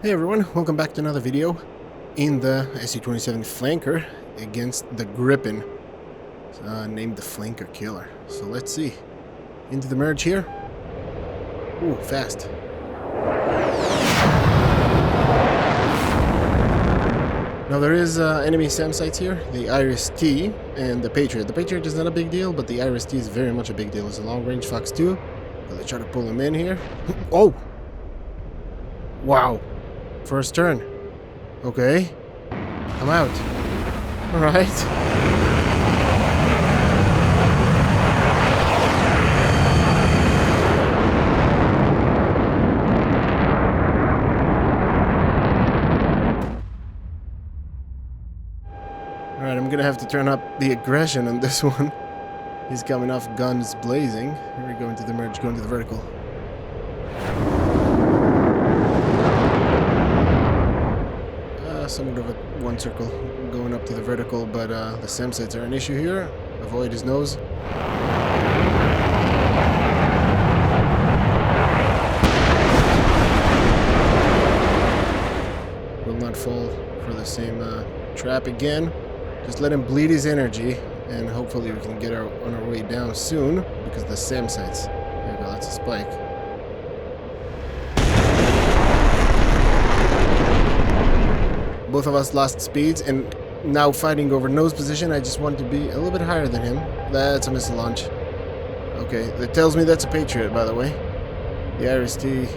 Hey everyone, welcome back to another video in the SU-27 flanker against the Gripen, named the Flanker Killer. So let's see. Into the merge here. Ooh, fast. Now there is enemy SAM sites here, the Iris-T and the Patriot. The Patriot is not a big deal, but the Iris-T is very much a big deal. It's a long-range Fox 2. Will they try to pull him in here? Oh! Wow! First turn. Okay. I'm out. Alright. Alright, I'm gonna have to turn up the aggression on this one. He's coming off guns blazing. Here we go into the merge, going to the vertical. Somewhat of a one circle going up to the vertical, but the SAM sites are an issue here. Avoid his nose. Will not fall for the same trap again. Just let him bleed his energy, and hopefully we can get on our way down soon, because the SAM sites. There we go, that's a spike. Both of us lost speeds, and now fighting over nose position, I just want to be a little bit higher than him. That's a missile launch. Okay, that tells me that's a Patriot, by the way. The Iris-T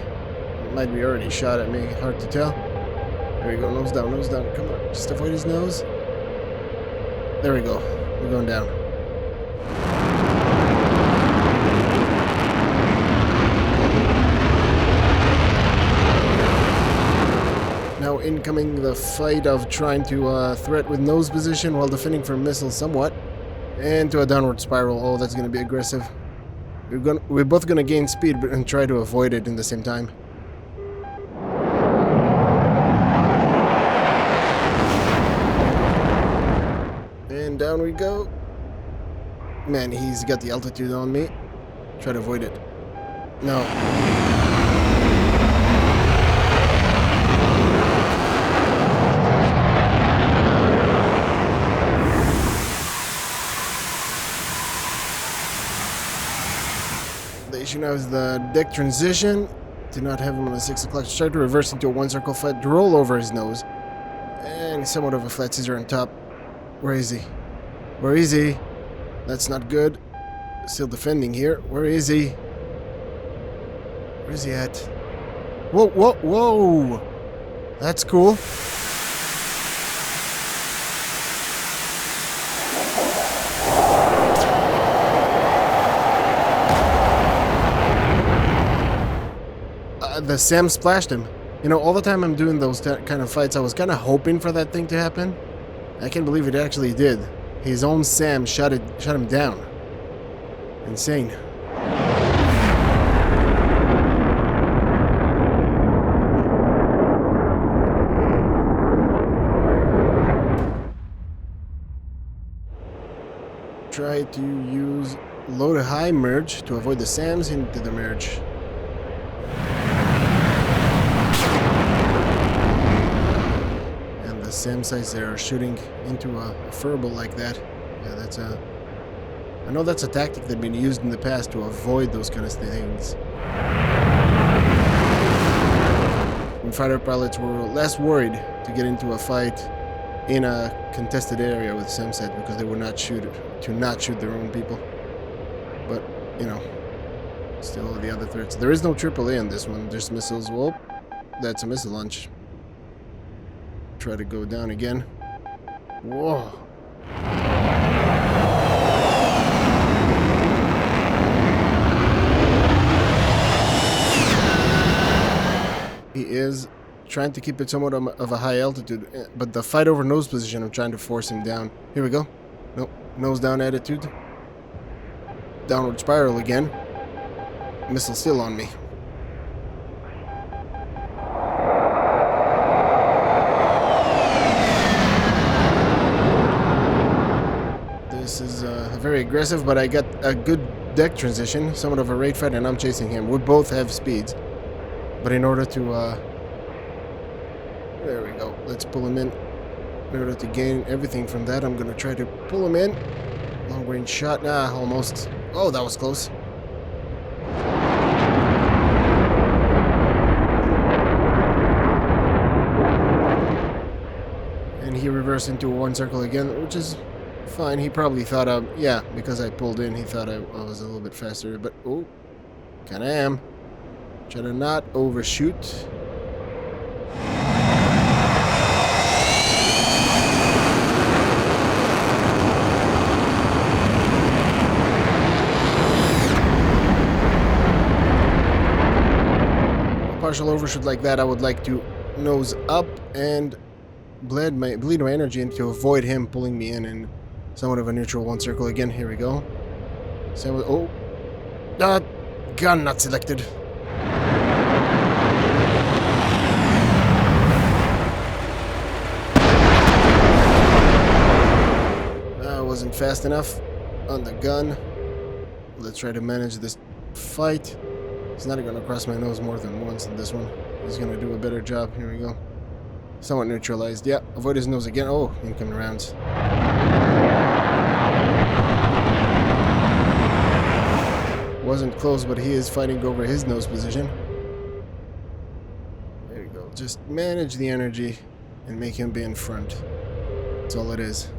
might be already shot at me, hard to tell. There we go, nose down, come on, just avoid his nose. There we go, we're going down. Now incoming the fight of trying to threat with nose position while defending from missiles somewhat. And to a downward spiral. Oh, that's going to be aggressive. We're both going to gain speed and try to avoid it in the same time. And down we go. Man, he's got the altitude on me. Try to avoid it. No. The issue now is the deck transition. Do not have him on the 6 o'clock. Try to reverse into a one circle fight, to roll over his nose. And somewhat of a flat scissor on top. Where is he? Where is he? That's not good. Still defending here. Where is he? Where is he at? Whoa, whoa, whoa! That's cool. The SAM splashed him. You know, all the time I'm doing those kind of fights, I was kind of hoping for that thing to happen. I can't believe it actually did. His own SAM shut him down. Insane. Try to use low to high merge to avoid the SAMs into the merge. The SAM sites that are shooting into a furble like that. Yeah, that's a... I know that's a tactic that's been used in the past to avoid those kind of things. And fighter pilots were less worried to get into a fight in a contested area with SAM site because they would not shoot their own people. But, you know, still the other threats. There is no AAA on this one, just missiles. Whoa, that's a missile launch. Try to go down again. Whoa. He is trying to keep it somewhat of a high altitude, but the fight over nose position, I'm trying to force him down. Here we go. Nope. Nose down attitude. Downward spiral again. Missile still on me. This is very aggressive, but I got a good deck transition, somewhat of a raid fight, and I'm chasing him. We both have speeds, but in order to There we go. Let's pull him in. In order to gain everything from that, I'm gonna try to pull him in. Long range shot. Nah, almost. Oh, that was close. And he reversed into one circle again, which is fine. He probably thought yeah, because I pulled in, he thought I was a little bit faster. But, oh, kinda am. Try to not overshoot. Partial overshoot like that, I would like to nose up and bleed my energy in to avoid him pulling me in somewhat of a neutral one circle again. Here we go. So, oh, gun not selected. I wasn't fast enough on the gun. Let's try to manage this fight. He's not going to cross my nose more than once in this one. He's going to do a better job. Here we go. Somewhat neutralized. Yeah, avoid his nose again. Oh, incoming rounds. Wasn't close, but he is fighting over his nose position. There you go. Just manage the energy and make him be in front. That's all it is.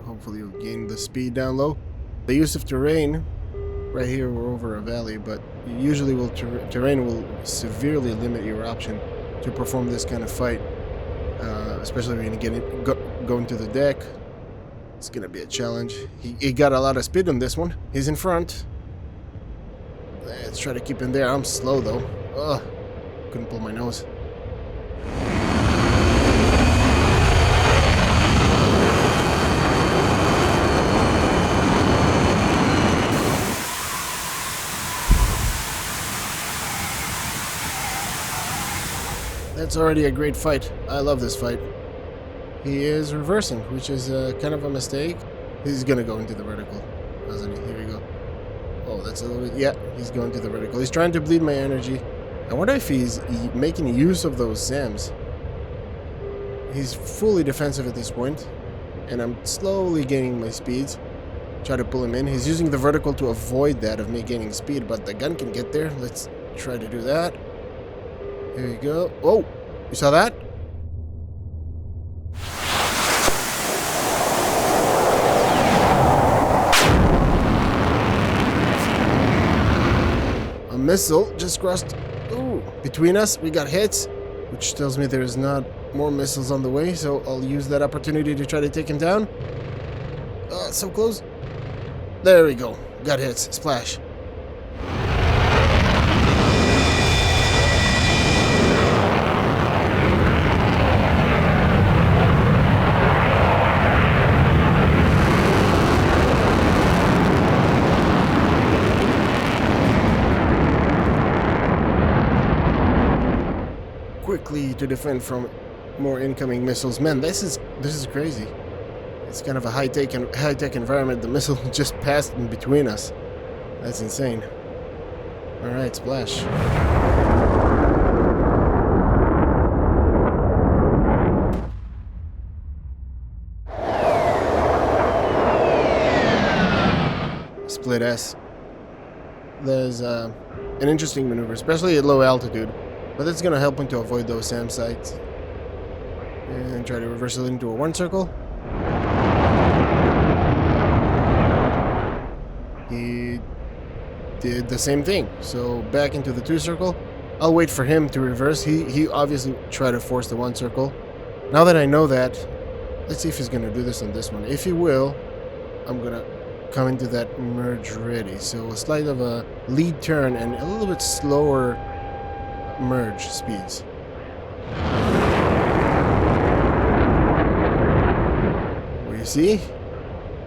Hopefully you'll gain the speed down low. The use of terrain, right here we're over a valley, but usually terrain will severely limit your option to perform this kind of fight, especially when you go into the deck. It's gonna be a challenge. He got a lot of speed on this one. He's in front. Let's try to keep him there. I'm slow though. Ugh, couldn't pull my nose. That's already a great fight. I love this fight. He is reversing, which is kind of a mistake. He's gonna go into the vertical, doesn't he? Here we go. Oh, that's a little bit... Yeah, he's going to the vertical. He's trying to bleed my energy. I wonder if he's making use of those SAMs. He's fully defensive at this point, and I'm slowly gaining my speeds. Try to pull him in. He's using the vertical to avoid that of me gaining speed, but the gun can get there. Let's try to do that. Here we go. Oh, you saw that? A missile just crossed between us. We got hits, which tells me there's not more missiles on the way, so I'll use that opportunity to try to take him down. So close. There we go. Got hits. Splash. Quickly to defend from more incoming missiles. Man, this is crazy. It's kind of a high-tech environment. The missile just passed in between us. That's insane. All right, splash. Split S. There's an interesting maneuver, especially at low altitude. But that's going to help him to avoid those SAM sites. And try to reverse it into a one circle. He did the same thing. So back into the two circle. I'll wait for him to reverse. He obviously tried to force the one circle. Now that I know that, let's see if he's going to do this on this one. If he will, I'm going to come into that merge ready. So a slight of a lead turn and a little bit slower merge speeds. Well, you see,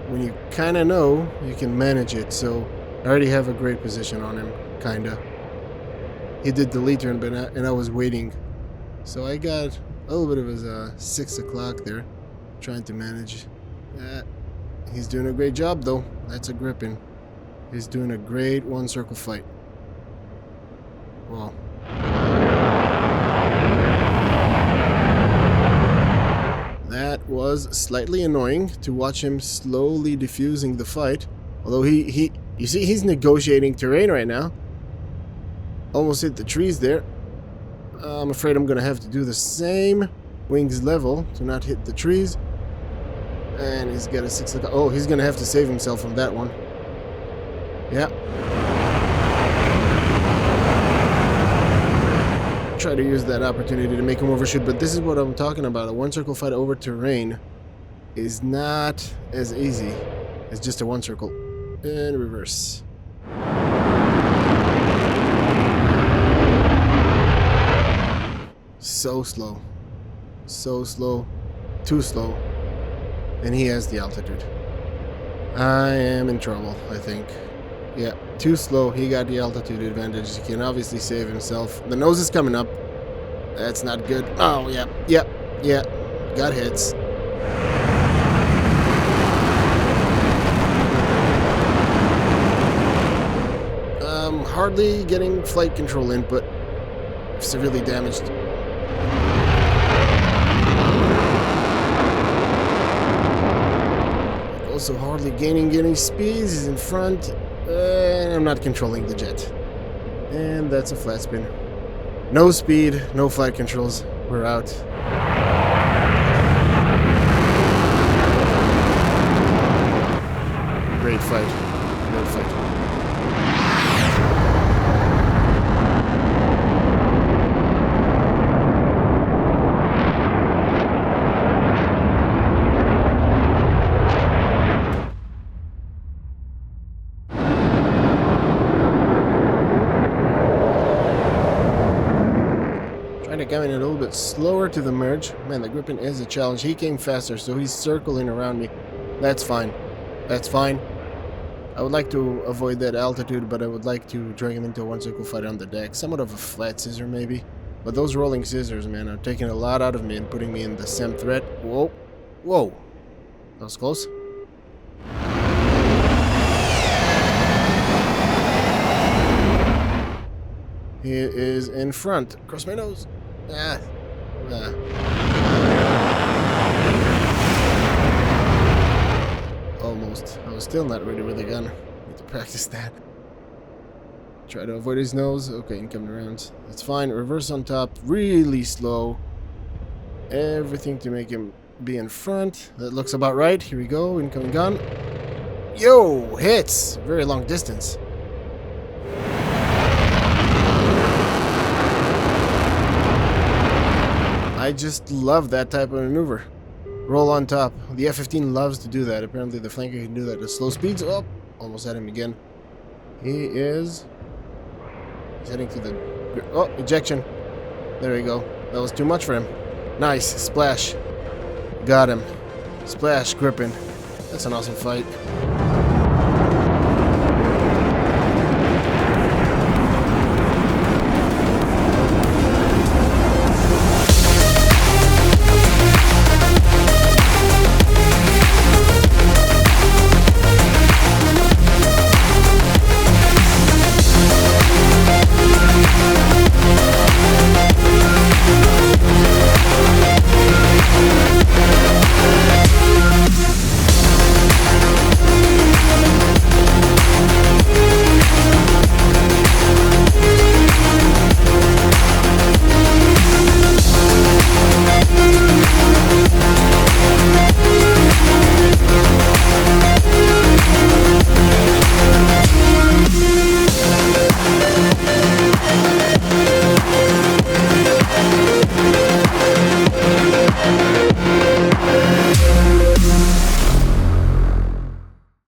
when you kind of know, you can manage it. So I already have a great position on him, kinda. He did the lead turn, but I was waiting, so I got a little bit of his 6 o'clock there, trying to manage that. He's doing a great job though. That's a Gripen. He's doing a great one circle fight. Well. That was slightly annoying to watch him slowly diffusing the fight. Although you see he's negotiating terrain right now. Almost hit the trees there. I'm afraid I'm gonna have to do the same. Wings level to not hit the trees. And he's got a 6 o'clock. Oh, he's gonna have to save himself from that one. Yeah. Try to use that opportunity to make him overshoot, but this is what I'm talking about. A one circle fight over terrain is not as easy as just a one circle. And reverse. So slow. So slow. Too slow. And he has the altitude. I am in trouble, I think. Yeah, too slow. He got the altitude advantage. He can obviously save himself. The nose is coming up. That's not good. Oh, yeah. Got hits. Hardly getting flight control input. Severely damaged. Also hardly gaining speeds. He's in front. And I'm not controlling the jet. And that's a flat spin. No speed, no flight controls. We're out. Great fight. Great fight. Coming a little bit slower to the merge. Man, the Gripen is a challenge. He came faster, so he's circling around me. That's fine. That's fine. I would like to avoid that altitude, but I would like to drag him into a one circle fight on the deck. Somewhat of a flat scissor, maybe. But those rolling scissors, man, are taking a lot out of me and putting me in the SAM threat. Whoa. Whoa. That was close. He is in front. Cross my nose. Almost. I was still not ready with the gun. Need to practice that. Try to avoid his nose. Okay, incoming rounds. That's fine. Reverse on top. Really slow. Everything to make him be in front. That looks about right. Here we go. Incoming gun. Yo! Hits! Very long distance. I just love that type of maneuver. Roll on top. The F-15 loves to do that. Apparently the flanker can do that at slow speeds. Oh, almost had him again. He's heading to the... Oh, ejection. There we go. That was too much for him. Nice. Splash. Got him. Splash, Gripen. That's an awesome fight.